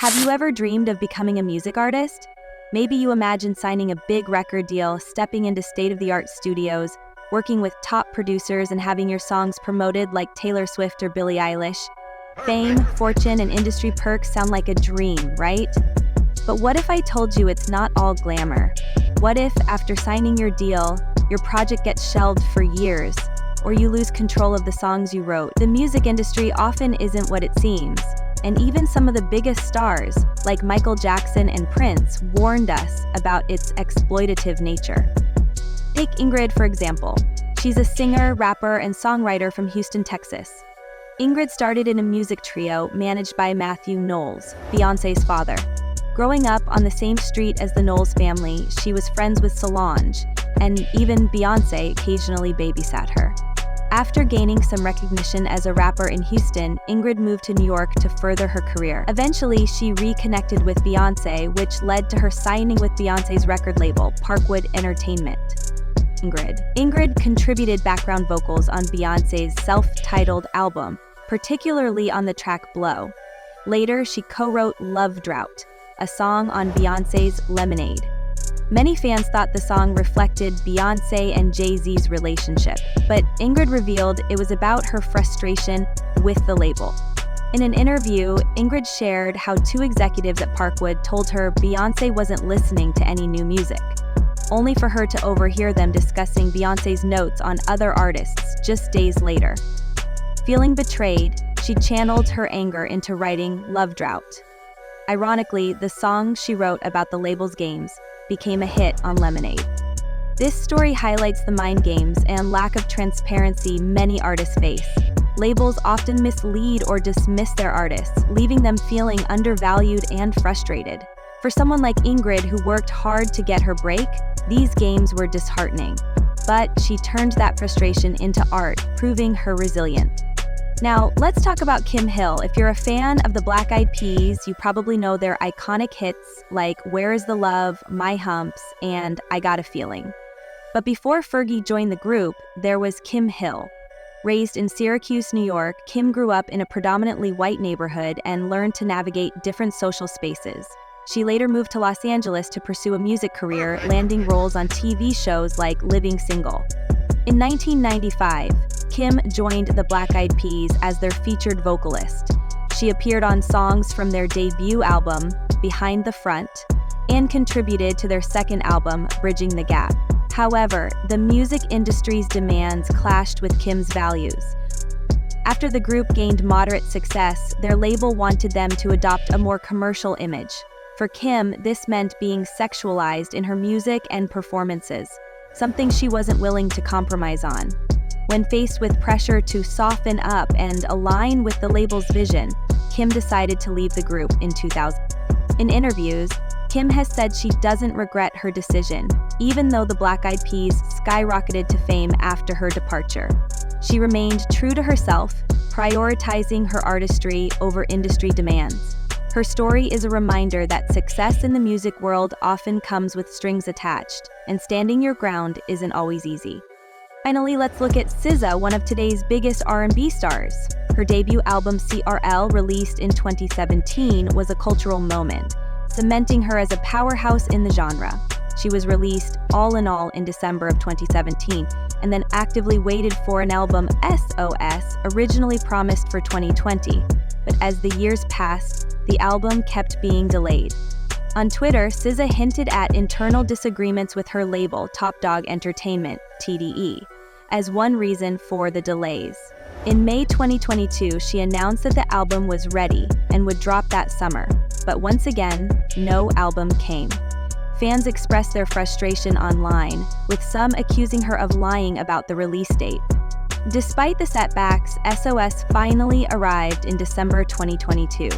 Have you ever dreamed of becoming a music artist? Maybe you imagine signing a big record deal, stepping into state-of-the-art studios, working with top producers and having your songs promoted like Taylor Swift or Billie Eilish. Fame, fortune, and industry perks sound like a dream, right? But what if I told you it's not all glamour? What if, after signing your deal, your project gets shelved for years, or you lose control of the songs you wrote? The music industry often isn't what it seems. And even some of the biggest stars, like Michael Jackson and Prince, warned us about its exploitative nature. Take Ingrid, for example. She's a singer, rapper, and songwriter from Houston, Texas. Ingrid started in a music trio managed by Matthew Knowles, Beyoncé's father. Growing up on the same street as the Knowles family, she was friends with Solange, and even Beyoncé occasionally babysat her. After gaining some recognition as a rapper in Houston, Ingrid moved to New York to further her career. Eventually, she reconnected with Beyoncé, which led to her signing with Beyoncé's record label, Parkwood Entertainment. Ingrid contributed background vocals on Beyoncé's self-titled album, particularly on the track Blow. Later, she co-wrote Love Drought, a song on Beyoncé's Lemonade. Many fans thought the song reflected Beyoncé and Jay-Z's relationship, but Ingrid revealed it was about her frustration with the label. In an interview, Ingrid shared how two executives at Parkwood told her Beyoncé wasn't listening to any new music, only for her to overhear them discussing Beyoncé's notes on other artists just days later. Feeling betrayed, she channeled her anger into writing Love Drought. Ironically, the song she wrote about the label's games became a hit on Lemonade. This story highlights the mind games and lack of transparency many artists face. Labels often mislead or dismiss their artists, leaving them feeling undervalued and frustrated. For someone like Ingrid, who worked hard to get her break, these games were disheartening. But she turned that frustration into art, proving her resilience. Now, let's talk about Kim Hill. If you're a fan of the Black Eyed Peas, you probably know their iconic hits like Where Is the Love, My Humps, and I Got a Feeling. But before Fergie joined the group, there was Kim Hill. Raised in Syracuse, New York, Kim grew up in a predominantly white neighborhood and learned to navigate different social spaces. She later moved to Los Angeles to pursue a music career, landing roles on TV shows like Living Single. In 1995, Kim joined the Black Eyed Peas as their featured vocalist. She appeared on songs from their debut album, Behind the Front, and contributed to their second album, Bridging the Gap. However, the music industry's demands clashed with Kim's values. After the group gained moderate success, their label wanted them to adopt a more commercial image. For Kim, this meant being sexualized in her music and performances, something she wasn't willing to compromise on. When faced with pressure to soften up and align with the label's vision, Kim decided to leave the group in 2000. In interviews, Kim has said she doesn't regret her decision, even though the Black Eyed Peas skyrocketed to fame after her departure. She remained true to herself, prioritizing her artistry over industry demands. Her story is a reminder that success in the music world often comes with strings attached, and standing your ground isn't always easy. Finally, let's look at SZA, one of today's biggest R&B stars. Her debut album CRL, released in 2017, was a cultural moment, cementing her as a powerhouse in the genre. She was released All in All in December of 2017, and then actively waited for an album SOS, originally promised for 2020. But as the years passed, the album kept being delayed. On Twitter, SZA hinted at internal disagreements with her label, Top Dog Entertainment, TDE, as one reason for the delays. In May 2022, she announced that the album was ready and would drop that summer, but once again, no album came. Fans expressed their frustration online, with some accusing her of lying about the release date. Despite the setbacks, SOS finally arrived in December 2022.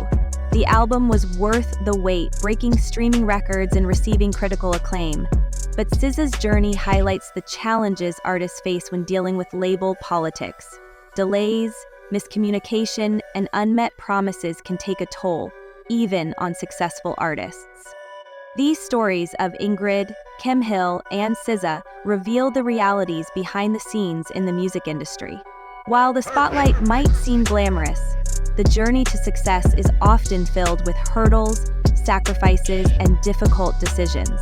The album was worth the wait, breaking streaming records and receiving critical acclaim. But SZA's journey highlights the challenges artists face when dealing with label politics. Delays, miscommunication, and unmet promises can take a toll, even on successful artists. These stories of Ingrid, Kim Hill, and SZA reveal the realities behind the scenes in the music industry. While the spotlight might seem glamorous, the journey to success is often filled with hurdles, sacrifices, and difficult decisions.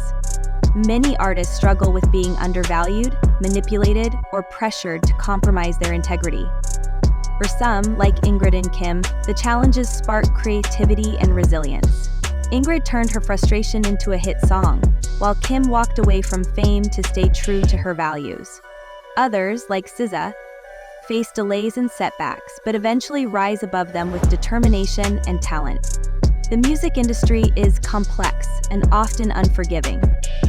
Many artists struggle with being undervalued, manipulated, or pressured to compromise their integrity. For some, like Ingrid and Kim, the challenges spark creativity and resilience. Ingrid turned her frustration into a hit song, while Kim walked away from fame to stay true to her values. Others, like SZA, face delays and setbacks, but eventually rise above them with determination and talent. The music industry is complex and often unforgiving.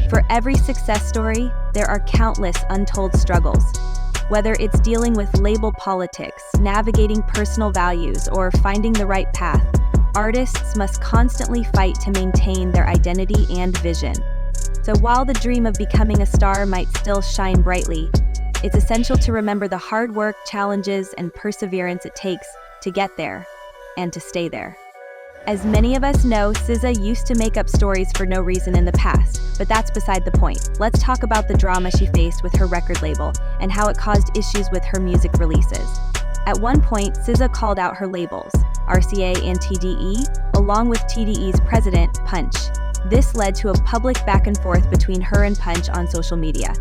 For every success story, there are countless untold struggles. Whether it's dealing with label politics, navigating personal values, or finding the right path, artists must constantly fight to maintain their identity and vision. So while the dream of becoming a star might still shine brightly, it's essential to remember the hard work, challenges, and perseverance it takes to get there and to stay there. As many of us know, SZA used to make up stories for no reason in the past, but that's beside the point. Let's talk about the drama she faced with her record label and how it caused issues with her music releases. At one point, SZA called out her labels, RCA and TDE, along with TDE's president, Punch. This led to a public back and forth between her and Punch on social media.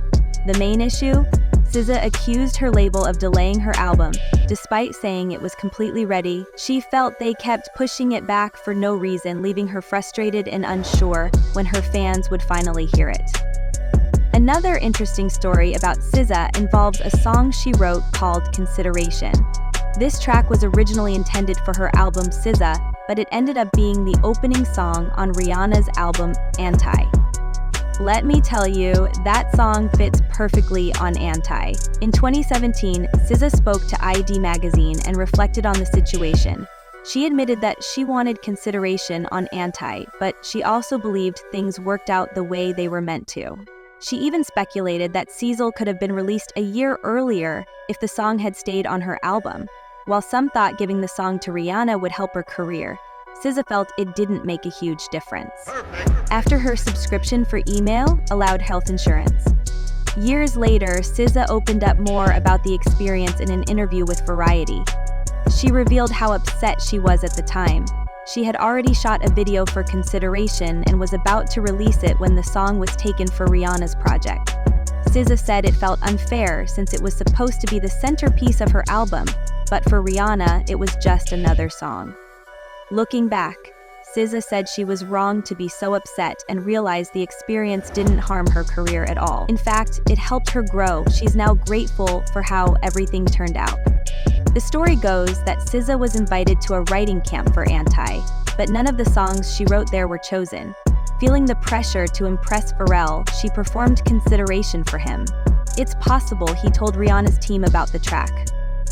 The main issue? SZA accused her label of delaying her album. Despite saying it was completely ready, she felt they kept pushing it back for no reason, leaving her frustrated and unsure when her fans would finally hear it. Another interesting story about SZA involves a song she wrote called Consideration. This track was originally intended for her album SZA, but it ended up being the opening song on Rihanna's album Anti. Let me tell you, that song fits perfectly on Anti. In 2017, SZA spoke to ID magazine and reflected on the situation. She admitted that she wanted consideration on Anti, but she also believed things worked out the way they were meant to. She even speculated that Cecil could have been released a year earlier if the song had stayed on her album. While some thought giving the song to Rihanna would help her career, SZA felt it didn't make a huge difference. After her subscription for email allowed health insurance. Years later, SZA opened up more about the experience in an interview with Variety. She revealed how upset she was at the time. She had already shot a video for Consideration and was about to release it when the song was taken for Rihanna's project. SZA said it felt unfair since it was supposed to be the centerpiece of her album, but for Rihanna, it was just another song. Looking back, SZA said she was wrong to be so upset and realized the experience didn't harm her career at all. In fact, it helped her grow. She's now grateful for how everything turned out. The story goes that SZA was invited to a writing camp for Anti, but none of the songs she wrote there were chosen. Feeling the pressure to impress Pharrell, she performed Consideration for him. It's possible he told Rihanna's team about the track.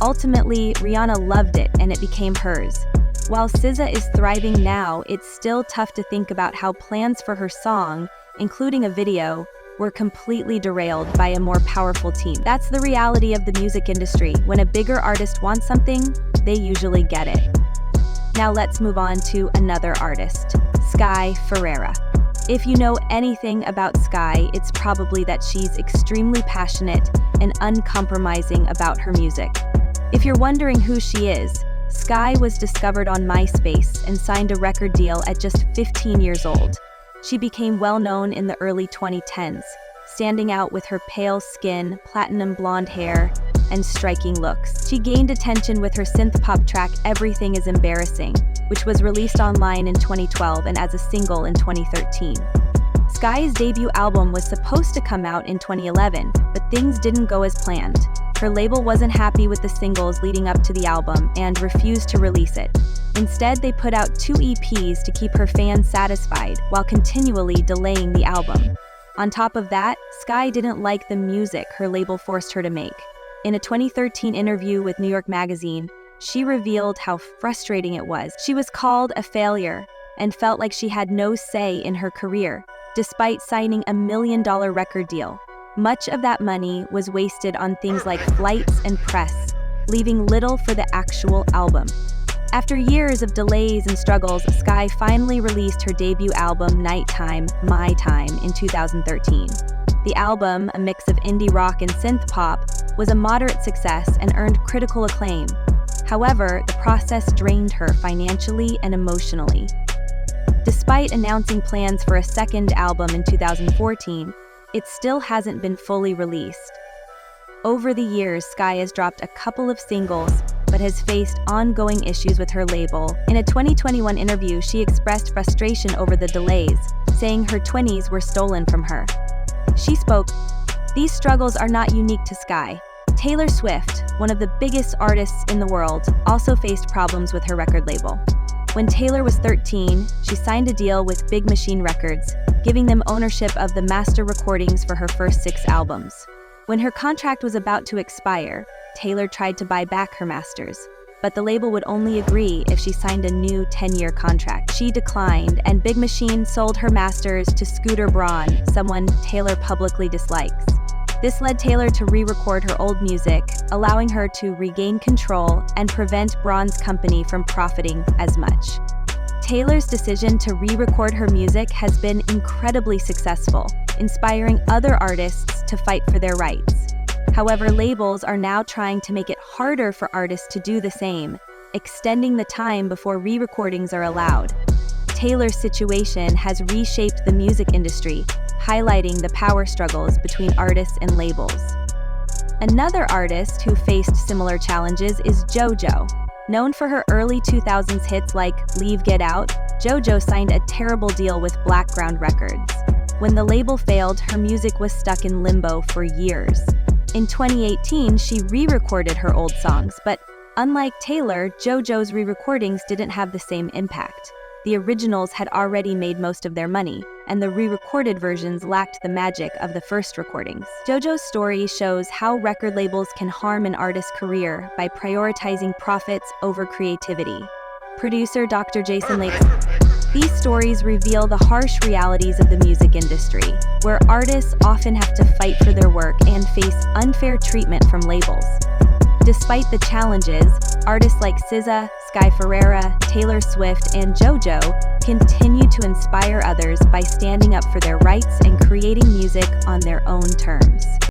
Ultimately, Rihanna loved it and it became hers. While SZA is thriving now, it's still tough to think about how plans for her song, including a video, were completely derailed by a more powerful team. That's the reality of the music industry. When a bigger artist wants something, they usually get it. Now let's move on to another artist, Sky Ferreira. If you know anything about Sky, it's probably that she's extremely passionate and uncompromising about her music. If you're wondering who she is, Sky was discovered on MySpace and signed a record deal at just 15 years old. She became well known in the early 2010s, standing out with her pale skin, platinum blonde hair, and striking looks. She gained attention with her synth-pop track Everything Is Embarrassing, which was released online in 2012 and as a single in 2013. Sky's debut album was supposed to come out in 2011, but things didn't go as planned. Her label wasn't happy with the singles leading up to the album and refused to release it. Instead, they put out 2 EPs to keep her fans satisfied while continually delaying the album. On top of that, Sky didn't like the music her label forced her to make. In a 2013 interview with New York Magazine, she revealed how frustrating it was. She was called a failure and felt like she had no say in her career, despite signing a $1 million record deal. Much of that money was wasted on things like flights and press, leaving little for the actual album. After years of delays and struggles, Sky finally released her debut album, Nighttime, My Time, in 2013. The album, a mix of indie rock and synth pop, was a moderate success and earned critical acclaim. However, the process drained her financially and emotionally. Despite announcing plans for a second album in 2014, it still hasn't been fully released. Over the years, Sky has dropped a couple of singles, but has faced ongoing issues with her label. In a 2021 interview, she expressed frustration over the delays, saying her 20s were stolen from her. She spoke, "These struggles are not unique to Sky. Taylor Swift, one of the biggest artists in the world, also faced problems with her record label. When Taylor was 13, she signed a deal with Big Machine Records, giving them ownership of the master recordings for her first 6 albums. When her contract was about to expire, Taylor tried to buy back her masters, but the label would only agree if she signed a new 10-year contract. She declined, and Big Machine sold her masters to Scooter Braun, someone Taylor publicly dislikes. This led Taylor to re-record her old music, allowing her to regain control and prevent Braun's company from profiting as much. Taylor's decision to re-record her music has been incredibly successful, inspiring other artists to fight for their rights. However, labels are now trying to make it harder for artists to do the same, extending the time before re-recordings are allowed. Taylor's situation has reshaped the music industry, highlighting the power struggles between artists and labels. Another artist who faced similar challenges is JoJo. Known for her early 2000s hits like Leave Get Out, JoJo signed a terrible deal with Blackground Records. When the label failed, her music was stuck in limbo for years. In 2018, she re-recorded her old songs, but unlike Taylor, JoJo's re-recordings didn't have the same impact. The originals had already made most of their money, and the re-recorded versions lacked the magic of the first recordings. JoJo's story shows how record labels can harm an artist's career by prioritizing profits over creativity. Producer Dr. Jason Lake. These stories reveal the harsh realities of the music industry, where artists often have to fight for their work and face unfair treatment from labels. Despite the challenges, artists like SZA, Sky Ferreira, Taylor Swift, and JoJo continue to inspire others by standing up for their rights and creating music on their own terms.